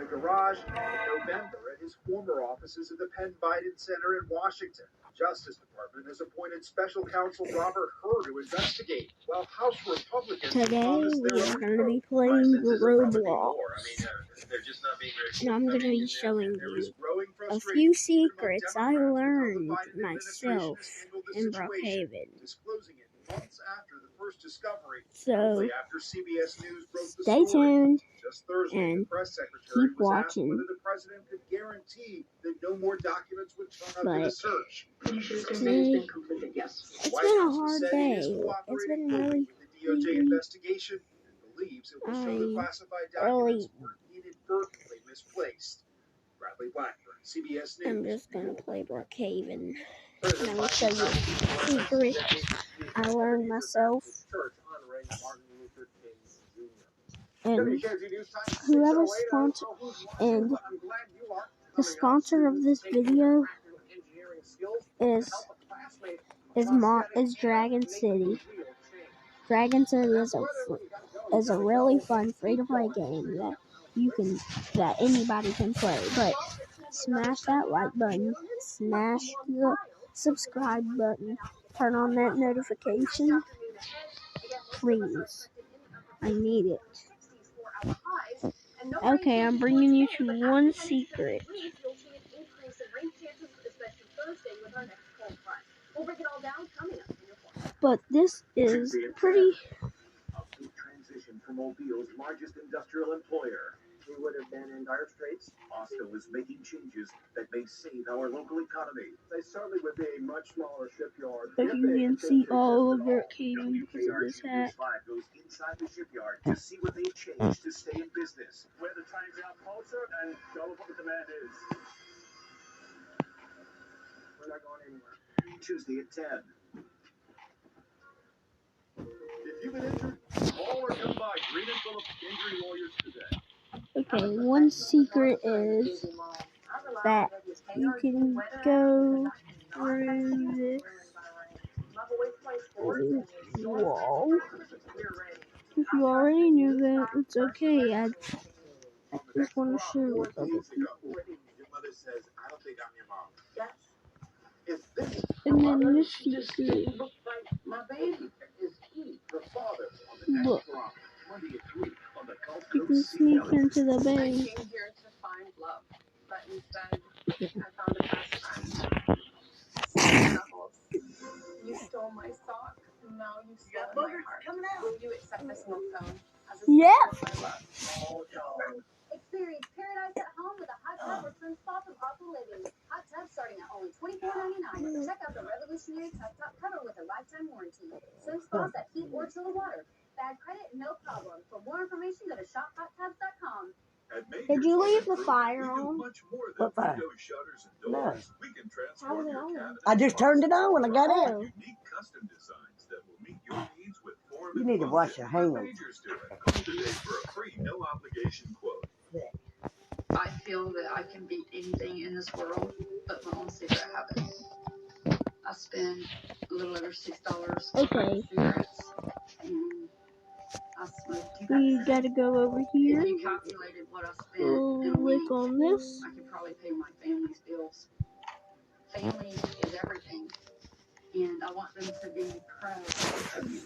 the garage in November at his former offices at the Penn Biden Center in Washington. Justice Department has appointed special counsel Robert Hur to investigate, while House Republicans Today promised we their are own going to be vote. playing Roblox, and I'm going to be showing you a few secrets I learned myself in Brookhaven. So stay tuned and keep watching. But today, it's been a hard day. It's been really I'm just gonna play Brookhaven. Let me show you a secret I learned myself. And whoever sponsor and the sponsor of this video is Dragon City. Dragon City is a really fun free-to-play game that anybody can play. But smash that like button, smash the subscribe button, turn on that notification, please. I need it. Okay, I'm bringing you to one secret. But this is pretty. Transition from Mobile's largest industrial employer. We would have been in dire straits. Austin was making changes that may save our local economy. They certainly would be a much smaller shipyard. But you can see all of Brookhaven because of this hat. Goes inside the shipyard to see what they've changed to stay in business. Where the time's out closer and show what the demand is. We're not going anywhere. Tuesday at 10. If you've been injured, call or come by Green and Phillips Injury Lawyers today. Okay, one secret is that you can go through this wall. If you already knew that, it's okay. I just want to share with other people. And then this secret. Look. You can sneak into the bank. You stole my sock, and now you stole my heart. Will you accept this milk phone as a Yep. Experience paradise at home with a hot tub or swim spa from Awful Living. Hot tub starting at only $24.99. Check out the revolutionary tub top cover with a lifetime warranty. Swim spas that heat or chill the water. Bad credit, no problem. For more information, go to shophottubs.com. Did you leave the fire on? What fire? No. How was it on? I just turned it on when I got in. You need to wash your hands. I feel that I can beat anything in this world but my own cigarette habit. I spend a little over $6 Okay. cigarettes, and I smoke 2 We packs. gotta go over here. If you calculated what I spent in a Click week, on this. I could probably pay my family's bills. Family is everything, and I want them to be proud of me.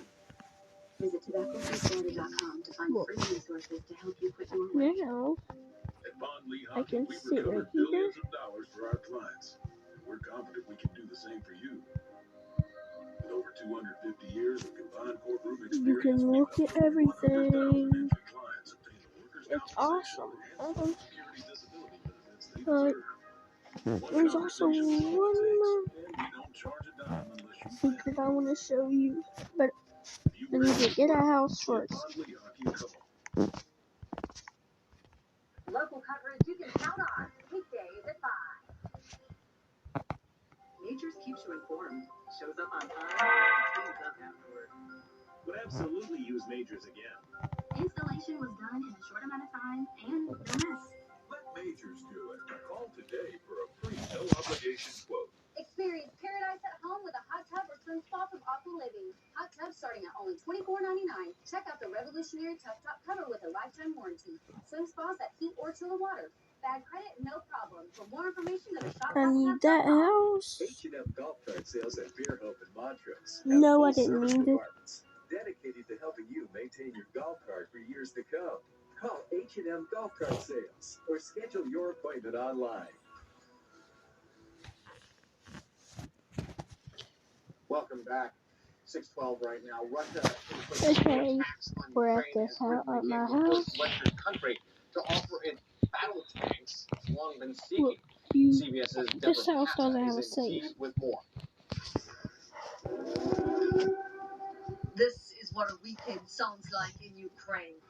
Visit tobaccofreestandard.com to find free resources to help you quit your way. Now, I can sit right here. For our clients. We're confident we can do the same for you. With over 250 years of combined courtroom experience, You can look at everything. It's awesome. But there's also one more secret I want to show you. But I need to get a house first. Local coverage you can count on. Weekdays at 5. Nature's keeps you informed. Shows up on time, cleans up afterward. Would absolutely use Majors again. Installation was done in a short amount of time and no mess. Let Majors do it. Call today for a free no obligation quote. Experience paradise at home with a hot tub or swim spa from Awful Living. Hot tub tub starting at only $24.99. Check out the revolutionary tub top cover with a lifetime warranty. Swim spas that heat or chill the water. Bad credit, no problem. For more information, go to I need that shop.com. house. H&M golf cart sales at Beer Hope and Montrose. No, I didn't mean to. Dedicated to helping you maintain your golf cart for years to come. Call H&M Golf Cart Sales or schedule your appointment online. Welcome back. 6:12 right now. Russia Okay, we're at this house, at my house. Western country to offer its battle tanks it's long been seeking. Look, CBS's this Deborah house doesn't Pata have a is in safe. Kyiv with more. This is what a weekend sounds like in Ukraine.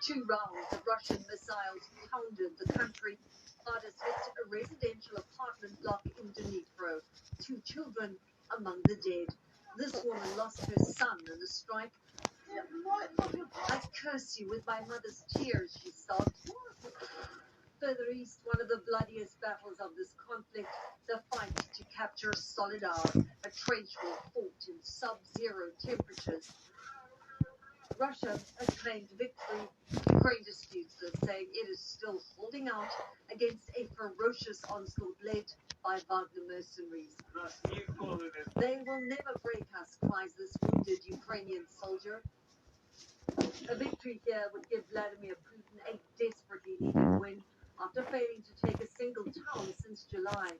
2 rounds of Russian missiles pounded the country. Hardest hit a residential apartment block in Dnipro. 2 children among the dead. This woman lost her son in the strike. "I'd curse you with my mother's tears," she sobbed. Further east, one of the bloodiest battles of this conflict, the fight to capture Solidar, a trench war fought in sub-zero temperatures. Russia has claimed victory. Ukraine disputes this, saying it is still holding out against a ferocious onslaught led by Wagner mercenaries. "They will never break us," cries this wounded Ukrainian soldier. A victory here would give Vladimir Putin a desperately needed win after failing to take a single town since July.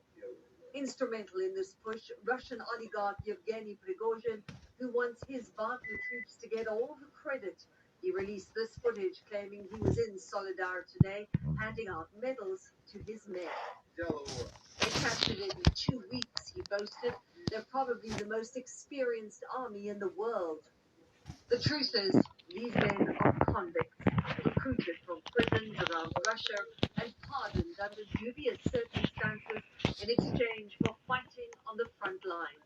Instrumental in this push, Russian oligarch Yevgeny Prigozhin, who wants his Wagner troops to get all the credit. He released this footage claiming he was in Solidar today, handing out medals to his men. They captured it in 2 weeks, he boasted. They're probably the most experienced army in the world. The truth is, these men are convicts, recruited from prisons around Russia and pardoned under dubious circumstances in exchange for fighting on the front line,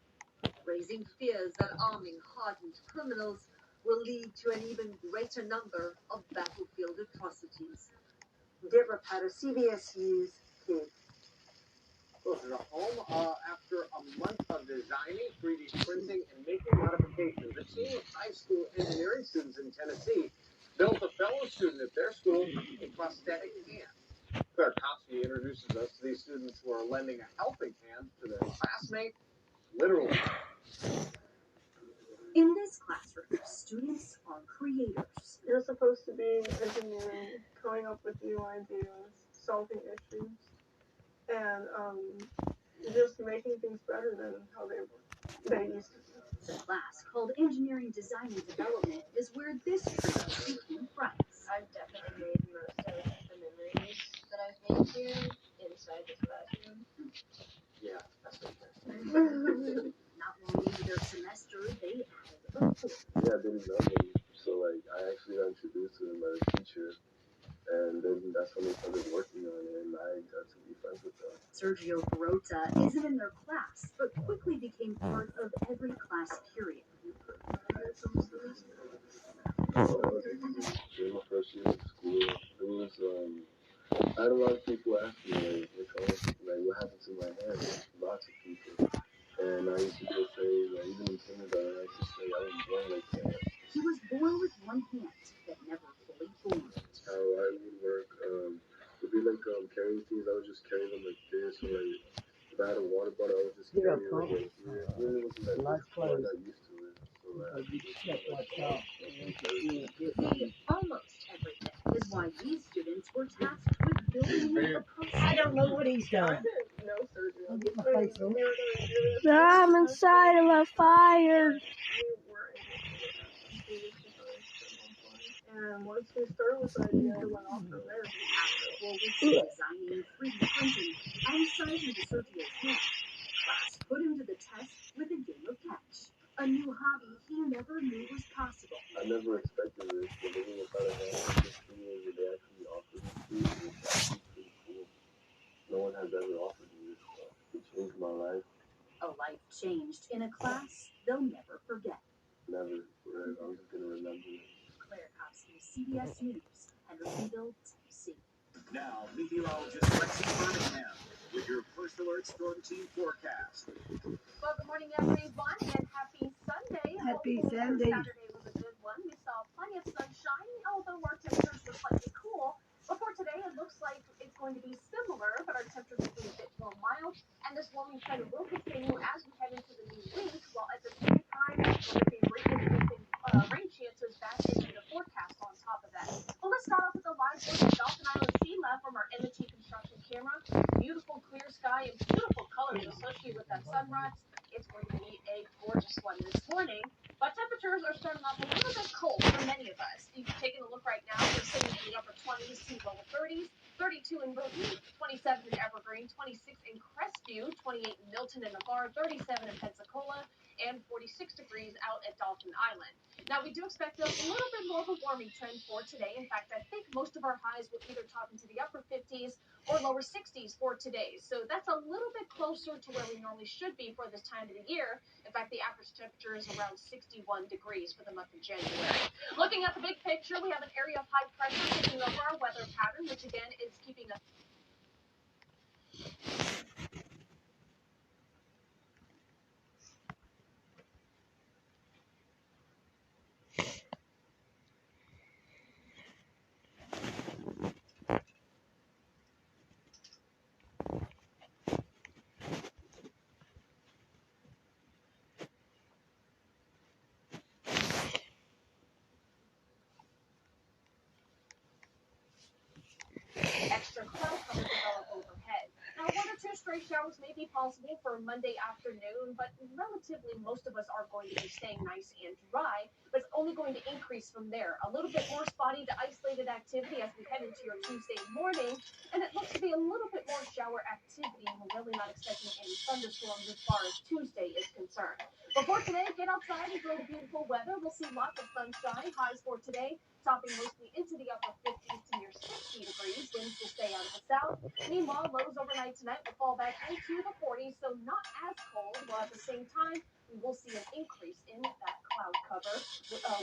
raising fears that arming hardened criminals will lead to an even greater number of battlefield atrocities. Deborah Pata, CBS News, Kyiv. Closer to home, after a month of designing, 3D printing, and making modifications, a team of high school engineering students in Tennessee built a fellow student at their school a prosthetic hand. Claire Kopsky introduces us to these students who are lending a helping hand to their classmate, literally. In this classroom, students are creators. You're supposed to be engineering, coming up with new ideas, solving issues, and just making things better than how they used to be. The class, called Engineering Design and Development, is where this trio became friends. I've definitely made most of the memories that I've made here inside this classroom. Yeah, that's okay. Not long into their semester, they added a fourth. Yeah, I didn't know him, so like I actually got introduced to him by the teacher, and then that's when they started working on it, and I got to be friends with them. Sergio Perota isn't in their class, but quickly became part of every class period. During my first year of school, it was I had a lot of people ask me like, what happened to my hand? Lots of people, and I used to just say, like, even in kindergarten, I used to say I was born like that. He was born with one hand that never fully formed. How I would work, would be like carrying things. I would just carry them like this, or like if I had a water bottle, I would just carry it like here. It really wasn't that difficult. I got used to it. So Almost everything is why these students were tasked with building a process. I don't know what he's I done. didn't know Sergio. Get my face on. We were going to do this. I'm inside of a fire. We were able to get that. And once we started with the idea, it went off from there. Well, with designing, 3D printing, and sizing to Sergio's hand, class put him to the test with a game of catch. A new hobby he never knew was possible. I never expected this, but living without a hand, this thing where they actually offered it to me is actually pretty cool. No one has ever offered me this stuff. It changed my life. A life changed in a class they'll never forget. Never. I'm just gonna remember it. Claire Kopsky, CBS News, Hendersonville, Tennessee. Now, meteorologist Lexi Birmingham with your First Alert Storm Team forecast. Well, good morning, everyone, and happy Sunday. Happy Hopefully Sunday. Saturday was a good one. We saw plenty of sunshine, although our temperatures were slightly cool. Before today, it looks like it's going to be similar, but our temperatures will be a bit more mild, and this warming trend will continue as we head into the new week, while at the same time, we're going to be bringing rain chances back into the forecast on top of that. Well, let's start off with the live look at Dolphin Island Sea Lab from our M&T construction camera. Beautiful clear sky and beautiful colors associated with that sunrise. It's going to be a gorgeous one this morning. But temperatures are starting off a little bit cold for many of us. If you're taking a look right now, we're sitting in the upper 20s to lower 30s, 32 in Boonton, 27 in Evergreen, 26 in Crestview, 28 in Milton and Navarre, 37 in Pensacola, and 46 degrees out at Dolphin Island. Now, we do expect a little bit more of a warming trend for today. In fact, I think most of our highs will either top into the upper 50s or lower 60s for today. So that's a little bit closer to where we normally should be for this time of the year. In fact, the average temperature is around 61 degrees for the month of January. Looking at the big picture, we have an area of high pressure taking over our weather pattern, which again is keeping us extra cloud cover develop overhead. Now, one or two stray showers may be possible for Monday afternoon, but relatively most of us are going to be staying nice and dry, but it's only going to increase from there. A little bit more spotty to isolated activity as we head into your Tuesday morning, and it looks to be a little bit more shower activity. We're really not expecting any thunderstorms as far as Tuesday is concerned. Before today, get outside, enjoy the beautiful weather. We'll see lots of sunshine. Highs for today topping mostly into the upper 50s to near 60 degrees. Winds will stay out of the south. Meanwhile, lows overnight tonight will fall back into the 40s, so not as cold, while at the same time, we will see an increase in that cloud cover.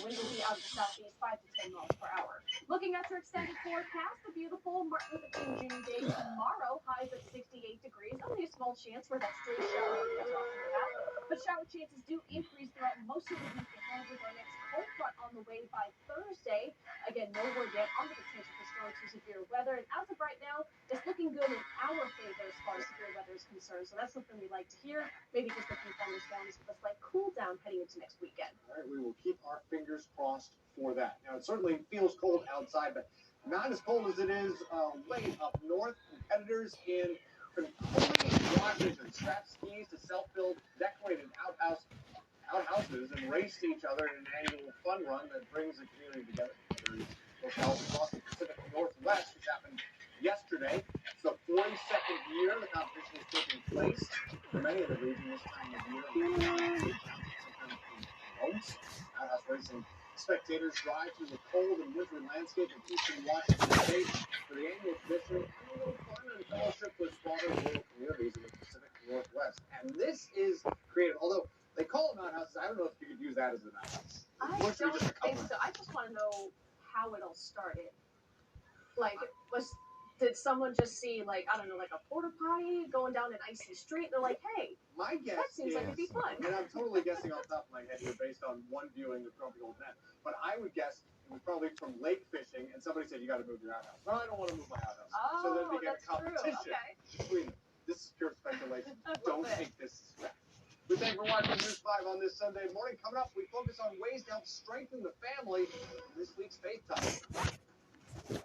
Wind will be out of the southeast 5 to 10 miles per hour. Looking at your extended forecast, the beautiful Martin Luther King Jr. Day tomorrow, highs at 68 degrees. Only a small chance for that stray shower we were talking about. But shower chances do increase throughout most of the week ahead with our next cold front on the way by Thursday. Again, no word yet on the potential for strong to severe weather. And as of right now, it's looking good in our favor as far as severe weather is concerned. So that's something we like to hear. Maybe just a few thunderstorms with a slight cool down heading into next weekend. All right, we will keep our fingers crossed for that. Now, it certainly feels cold outside, but not as cold as it is way up north. Competitors in Concordia, Washington strapped skis to self-build decorated outhouses and race each other in an annual fun run that brings the community together. There's locales across the Pacific Northwest, which happened yesterday. It's the 42nd year the competition is taking place. For many of the region this time of year, sometimes boats. Outhouse racing spectators drive through the cold and wintry landscape of eastern Washington State for the annual tradition and a little fun and fellowship with broader rural communities in the Pacific Northwest. And this is creative, although they call them outhouses. I don't know if you could use that as an outhouse. I don't think so. I just want to know how it all started. Like, did someone just see, like, I don't know, like a porta potty going down an icy street? They're like, hey, my guess that seems like it'd be fun. And I'm totally guessing off the top of my head here based on one viewing of Grumpy Old Men, but I would guess it was probably from lake fishing, and somebody said, you got to move your outhouse. No, I don't want to move my outhouse. Oh, so then became a competition true. Okay. between them. This is pure speculation. Don't take this as fact. We thank you for watching News 5 on this Sunday morning. Coming up, we focus on ways to help strengthen the family in this week's Faith Time.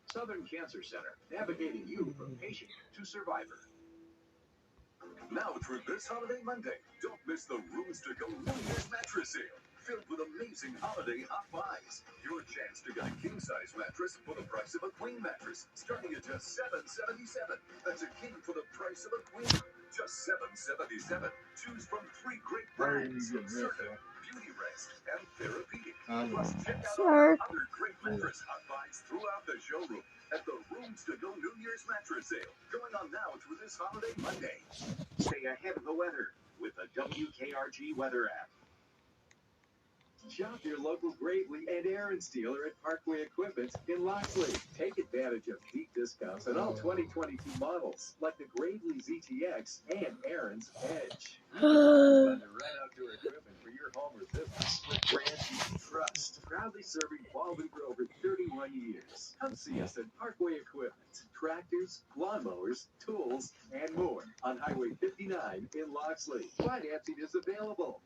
Southern Cancer Center, navigating you from patient to survivor. Now through this holiday Monday, don't miss the Rooms to Go New Year's mattress sale, filled with amazing holiday hot buys. Your chance to get a king-size mattress for the price of a queen mattress, starting at just $777. That's a king for the price of a queen. Just $777. Choose from 3 great brands from Circa, Beauty Rest, and Therapeutic. Plus, check out our other great mattress hot buys throughout the showroom at the Rooms to Go New Year's mattress sale, going on now through this holiday Monday. Stay ahead of the weather with the WKRG weather app. Shop your local Gravely and Aaron's dealer at Parkway Equipment in Loxley. Take advantage of deep discounts on all 2022 models, like the Gravely ZTX and Aaron's Edge. Find the right outdoor equipment for your home or business with brands you can trust. Proudly serving Baldwin for over 31 years. Come see us at Parkway Equipment. Tractors, lawnmowers, tools, and more on Highway 59 in Loxley. Financing is available.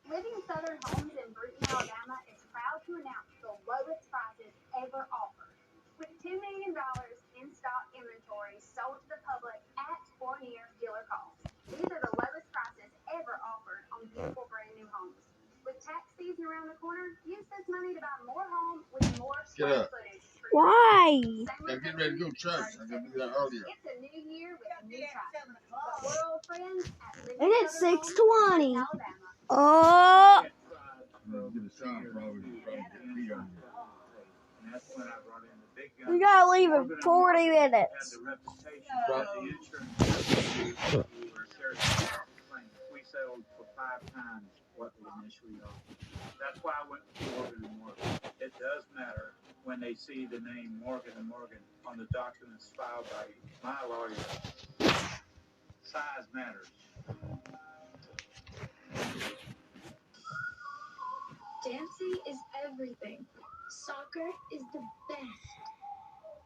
Living Southern Homes in Bruton, Alabama is proud to announce the lowest prices ever offered. With $2 million in stock inventory sold to the public at or near dealer cost. These are the lowest prices ever offered on beautiful brand new homes. With tax season around the corner, use this money to buy more home with more square footage. Why? I'm getting ready to go to church. I got to do that earlier. It's a new year with a new price. But we're old friends at Living And it's Southern Homes in 6:20. Alabama. Oh, we gotta leave in 40 minutes. We settled for 5 times what we initially offered. That's why I went with Morgan & Morgan. It does matter when they see the name Morgan & Morgan on the documents filed by my lawyer. Size matters. Dancing is everything. Soccer is the best.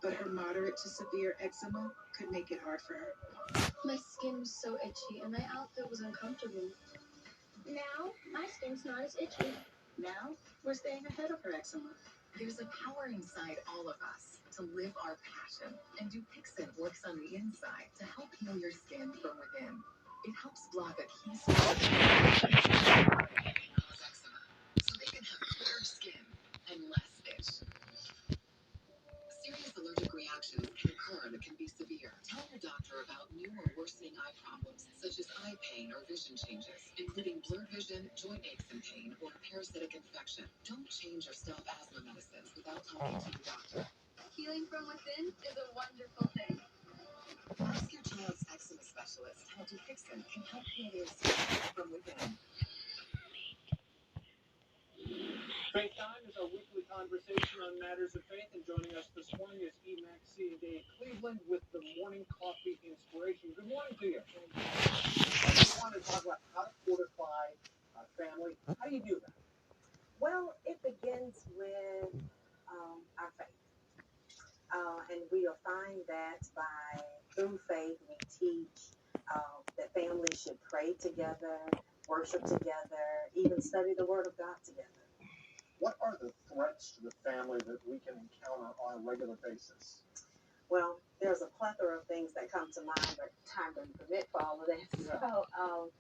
But her moderate to severe eczema could make it hard for her. My skin was so itchy and my outfit was uncomfortable. Now, my skin's not as itchy. Now, we're staying ahead of her eczema. There's a power inside all of us to live our passion, and Dupixent works on the inside to help heal your skin from within. It helps block a key source of eczema, so they can have clearer skin and less itch. Serious allergic reactions can occur that can be severe. Tell your doctor about new or worsening eye problems, such as eye pain or vision changes, including blurred vision, joint aches and pain, or parasitic infection. Don't change or stop asthma medicines without talking to your doctor. Healing from within is a wonderful thing. Ask your child's eczema specialist how Dupixent can help heal your skin from within. Faith Time is our weekly conversation on matters of faith, and joining us this morning is EMAC Dave Cleveland with the Morning Coffee Inspiration. Good morning to you. I want to talk about how to fortify a family. How do you do that? Well, it begins with our faith. And we'll find that through faith, we teach that families should pray together, worship together, even study the Word of God together. What are the threats to the family that we can encounter on a regular basis? Well, there's a plethora of things that come to mind, but time doesn't permit for all of that. Yeah. So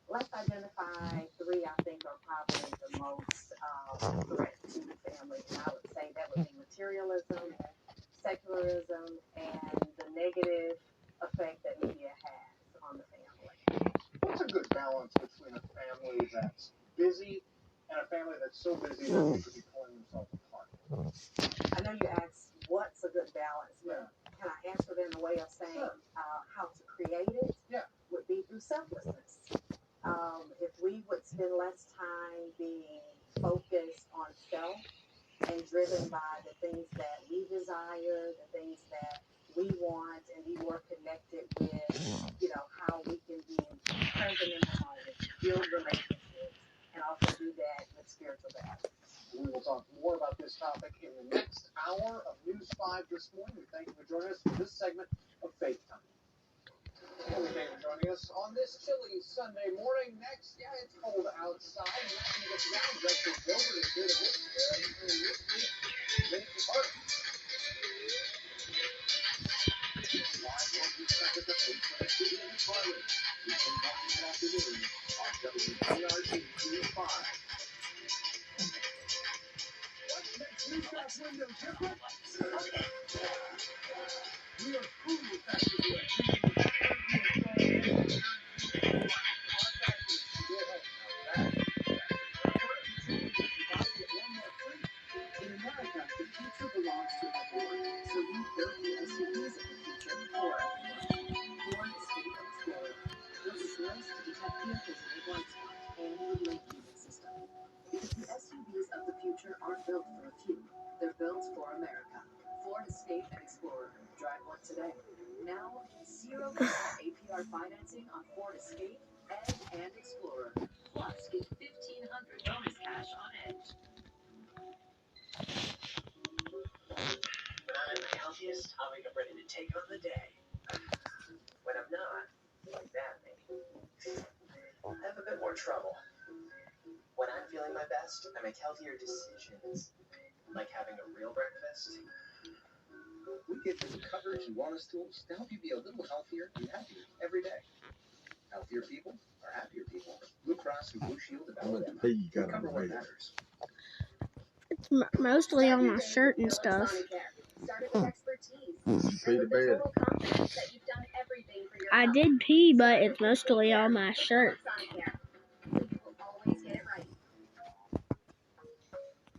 let's identify 3 I think are probably the most threat to the family. And I would say that would be materialism, secularism, and the negative effect that media has on the family. What's a good balance between a family that's busy and a family that's so busy that they could be pulling themselves apart? I know you asked what's a good balance, but can I answer it in a way of saying how to create it? Yeah. Would be through selflessness. If we would spend less time being focused on self and driven by the things that we desire, the things that we want, and be more connected with, how we can be present in the moment, build relationships, and also do that with spiritual values. We will talk more about this topic in the next hour of News 5 this morning. We thank you for joining us for this segment of Faith Time. And we thank you for joining us on this chilly Sunday morning. Next, it's cold outside. We're not going to get down. Justin Gilbert is here to this week. Vince Hart. Live on the second of Faith Time. Friday. We can talk this afternoon on WPRG News 5. What makes new shop windows different? We are cool with that. In America, the future belongs to the Ford, so we built the SUVs of the future for our family. Ford Escape and Explorer, built with doors to detect vehicles in a blind spot and with link music system. for America. Florida State and Explorer. Drive one today. Now, 0% APR financing on Florida State, Edge, and Explorer. Plus, get $1,500 bonus cash on Edge. When I'm at my healthiest, I wake up ready to take on the day. When I'm not, like that maybe, I have a bit more trouble. When I'm feeling my best, I make healthier decisions, like having a real breakfast. We give you the coverage and wellness tools to help you be a little healthier and happier every day. Healthier people are happier people. Blue Cross and Blue Shield of Alabama. We cover what matters. It's mostly on my shirt and stuff. Started with expertise. Pay the bed. Total confidence that you've done everything for your I health. did pee, but it's mostly on my shirt. Sonicare. So you will always get it right.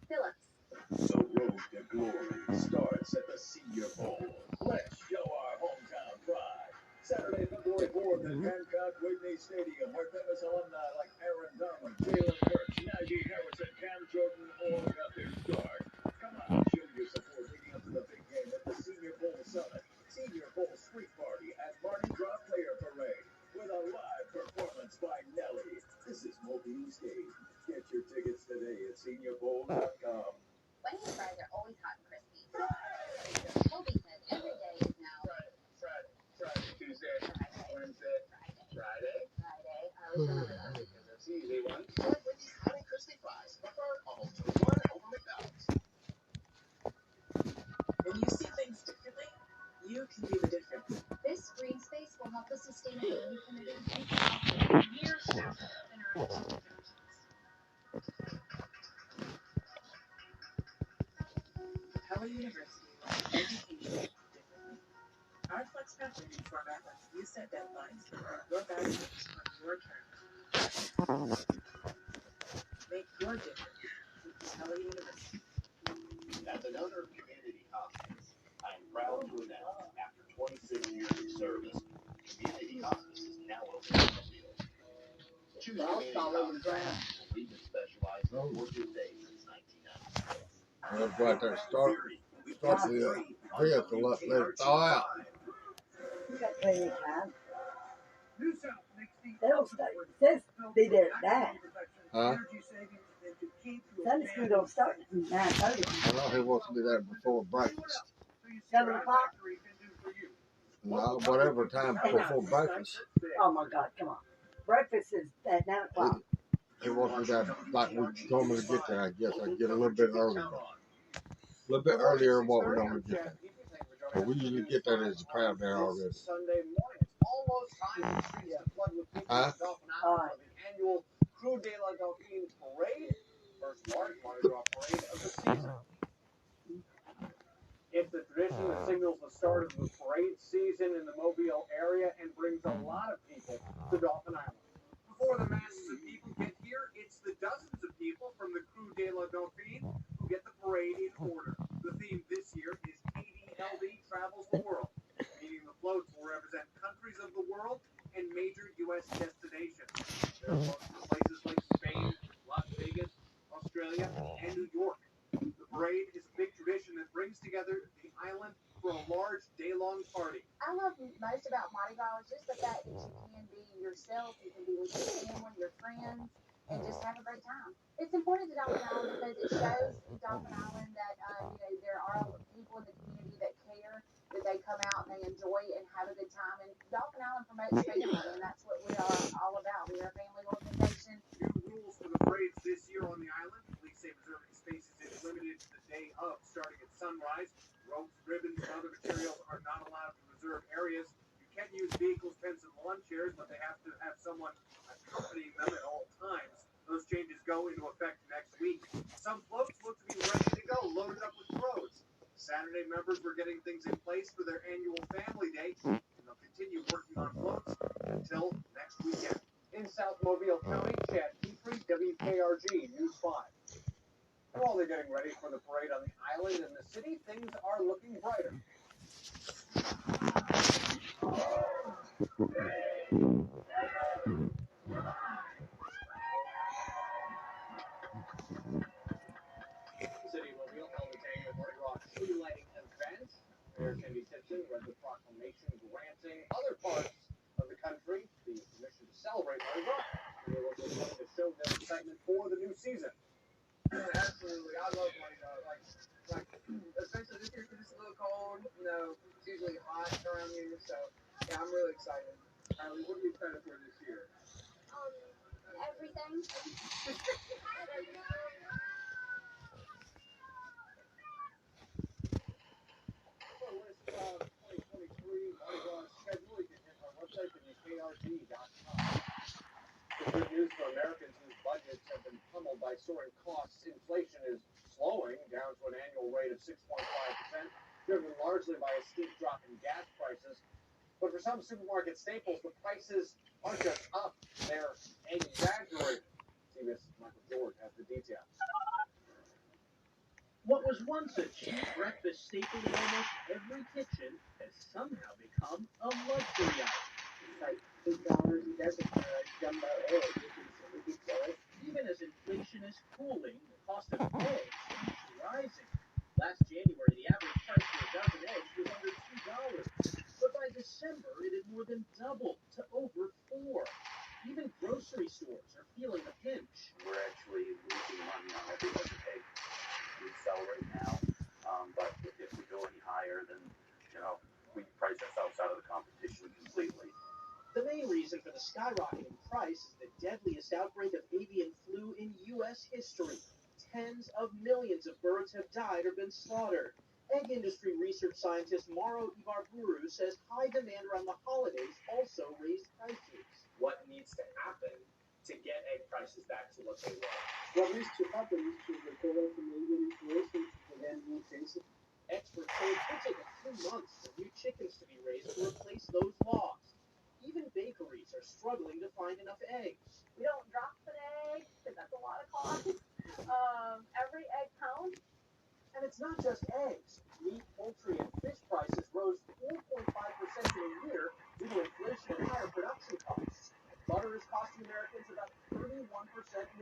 Phillips. The road to glory starts at the Senior Bowl. Let's show our hometown pride. Saturday, February 4th at Hancock Whitney Stadium, where famous alumni like Aaron Donald, Jalen Hurts, Najee Harris, and Cam Jordan all got their start. Come on, show your support leading up to the big game at the Senior Bowl Summit. Senior Bowl Street Party and Mardi Gras Player Parade with a live performance by Nelly. This is Mobile Stage. Get your tickets today at seniorbowl.com. Wendy's fries are always hot and crispy. Toby says every day is now Friday, Tuesday, Wednesday, Friday. I always remember that. Because that's the easy one. Like Wendy's hot and crispy fries. Prefer almost 2-1 over McDonald's. When you see things differently, you can be the difference. This green space will help the sustainability committee think about years now in our Pella University wants education differently. Our Flex Path learning format lets you set deadlines and earn your bachelor's on your terms. Make your difference with Pella University. As an owner of Community Hospice, I am proud to announce, after 26 years of service, Community Hospice is now open in the field. Choose Community Hospice, where we've been specialized in orchard days since 1996. That's right there. Start the vehicle up, let it thaw out. You got plenty of time. They don't start. It says be there at 9. Huh? Sunday school don't start at 9:30. I know he wants to do that before breakfast. 7 o'clock? No, whatever time before breakfast. Oh my God, come on. Breakfast is at 9 o'clock. He wants me to, like we told me to get there, I guess I'd get a little bit earlier. A little bit earlier than what we normally get there. But we usually get there, there's a crowd there already. Sunday morning, it's almost time for the streets to flood with people in Dolphin Island for the annual Crew de la Dauphine Parade. First large Mardi Gras parade of the season. It's the tradition that signals the start of the parade season in the Mobile area and brings a lot of people to Dolphin Island. Before the masses of people get here, it's the dozens of people from the Crew de la Dauphine who get the parade in order. The theme this year is KDLD Travels the World, meaning the floats will represent countries of the world and major U.S. destinations. There are floats from places like Spain, Las Vegas, Australia, and New York. The parade is a big tradition that brings together the island for a large day-long party. I love most about Mardi Gras is just the fact that you can be yourself, you can be with your family, your friends, and just have a great time. It's important to Dolphin Island because it shows Dolphin Island that there are people in the community that care, that they come out and they enjoy and have a good time. And Dolphin Island promotes family, and that's what we are all about. We are a family organization. New rules for the parades this year on the island. Police say reserving spaces is limited to the day of, starting at sunrise. Ropes, ribbons, and other materials are not allowed to reserve areas. You can use vehicles, tents, and lawn chairs, but they have to have someone accompanying them at all times. Those changes go into effect next week. Some floats look to be ready to go, loaded up with pros. Saturday members were getting things in place for their annual family day, and they'll continue working on floats until next weekend. In South Mobile County, Chad Petrie, WKRG News 5. And while they're getting ready for the parade on the island and the city, things are looking brighter. The city of Mobile held its annual Mardi Gras cold. It's usually hot around here, so yeah, I'm really excited. Allie, what are you excited for this year? Everything. For a list of 2023 Mardi Gras schedule, you can hit our website, WKRG.com. The good news for Americans whose budgets have been pummeled by soaring costs, inflation is slowing down to an annual rate of 6.5%, driven largely by a steep drop in gas prices. But for some supermarket staples, the prices aren't just up, they're exaggerated. CBS' Michael George has the details. What was once a cheap breakfast staple in almost every kitchen has somehow become a luxury item. It's like $8 a dozen for a jumbo egg, which is ridiculous. Even as inflation is cooling, the cost of eggs keeps rising. Last January, the average price for a dozen eggs was under $2. But by December, it had more than doubled to over $4. Even grocery stores are feeling the pinch. We're actually losing money on every dozen eggs we sell right now. But if we go any higher, then, we price ourselves out of the competition completely. The main reason for the skyrocketing price is the deadliest outbreak of avian flu in U.S. history. Tens of millions of birds have died or been slaughtered. Egg industry research scientist Mauro Ibarburu says high demand around the holidays also raised prices. What needs to happen to get egg prices back to what they were? What needs to happen is to recover from avian influenza to prevent new cases. Experts say it could take a few months for new chickens to be raised to replace those lost. Even bakeries are struggling to find enough eggs. We don't drop an egg because that's a lot of cost. Every egg counts. And it's not just eggs. Meat, poultry, and fish prices rose 4.5% in a year due to inflation and higher production costs. Butter is costing Americans about 31%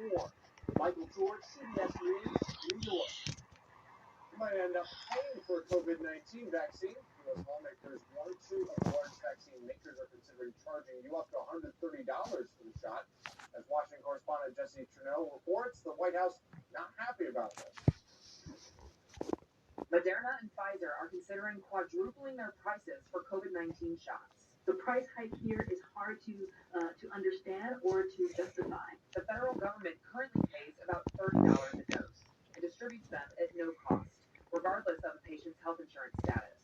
more. Michael George, CBS News, New York. You might end up paying for a COVID-19 vaccine. U.S. lawmakers, one or two of the largest vaccine makers are considering charging you up to $130 for the shot. As Washington correspondent Jesse Trudeau reports, the White House not happy about this. Moderna and Pfizer are considering quadrupling their prices for COVID-19 shots. The price hike here is hard to understand or to justify. The federal government currently pays about $30 a dose and distributes them at no cost, regardless of a patient's health insurance status.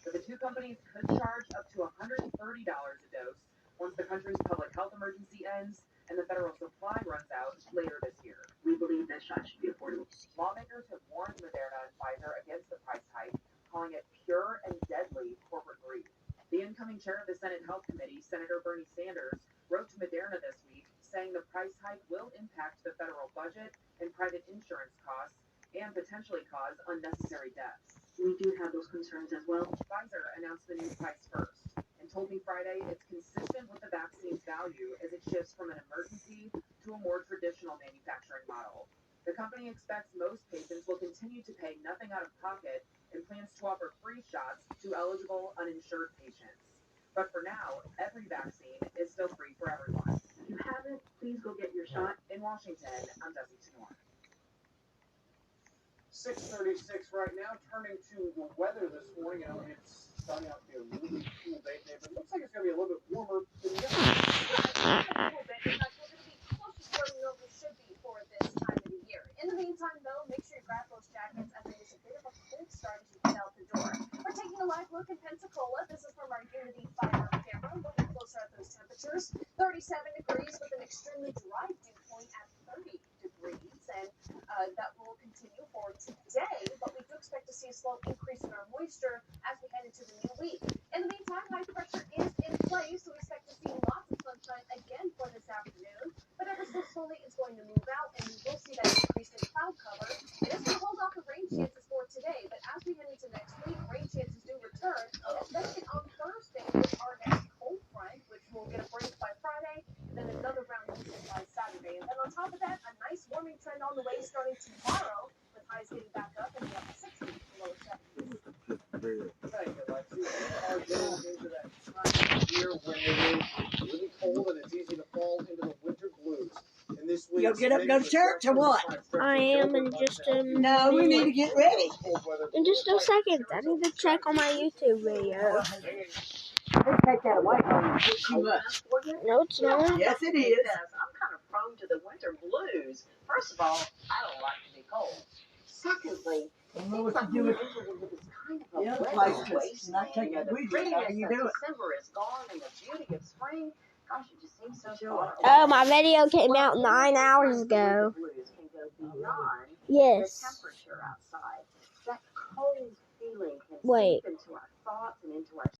But the two companies could charge up to $130 a dose once the country's public health emergency ends and the federal supply runs out later this year. We believe that shot should be affordable. Lawmakers have warned Moderna and Pfizer against the price hike, calling it pure and deadly corporate greed. The incoming chair of the Senate Health Committee, Senator Bernie Sanders, wrote to Moderna this week saying the price hike will impact the federal budget and private insurance costs and potentially cause unnecessary deaths. We do have those concerns as well. Pfizer announced the new price first and told me Friday it's consistent with the vaccine's value as it shifts from an emergency to a more traditional manufacturing model. The company expects most patients will continue to pay nothing out of pocket and plans to offer free shots to eligible uninsured patients. But for now, every vaccine is still free for everyone. If you haven't, please go get your shot. In Washington, I'm Desi Tenor. 6:36 right now. Turning to the weather this morning. It's starting out to be a really cool day today, but it looks like it's going to be a little bit warmer than yesterday. A little bit. In fact, we're going to be close to where we normally should be for this time of the year. In the meantime, though, make sure you grab those jackets as it is a bit of a cold start as you head out the door. We're taking a live look in Pensacola. This is from our Unity 5R camera. Looking closer at those temperatures. 37 degrees with an extremely dry dew point at 30 degrees. And that will continue for today. But we do expect to see a slow increase in our moisture as we head into the new week. In the meantime, high pressure is in place. So we expect to see lots of sunshine again for this afternoon. But ever so slowly, it's going to move out. And we will see that increase in cloud cover. It is going to hold off the rain chances for today. But as we head into next week, rain chances do return. Especially on Thursday with our next cold front, which will get a break by Friday. And then another round of heat by Saturday. And then on top of that, a nice warming trend on the way starting tomorrow, with highs getting back up in the upper 60s, below 70s. Thank you, Lexi. We are getting into that time of year when it is really cold and it's easy to fall into the winter blues. And this week, You'll get up and go to church or what? I am in just a No, we need to get ready. in just a second. I need to check on my YouTube video. Take that away from you. It's too much. No, it's not. Yes, it is. I'm kind of prone to the winter blues. First of all, I don't like to be cold. Secondly, it seems like we entered into this kind of a weather wasteland. The prettiness of December is gone, and the beauty of spring, gosh, it just seems so far away. Oh, my video came out 9 hours ago. Yes. The temperature outside, that cold feeling can Wait. seep into our thoughts and into our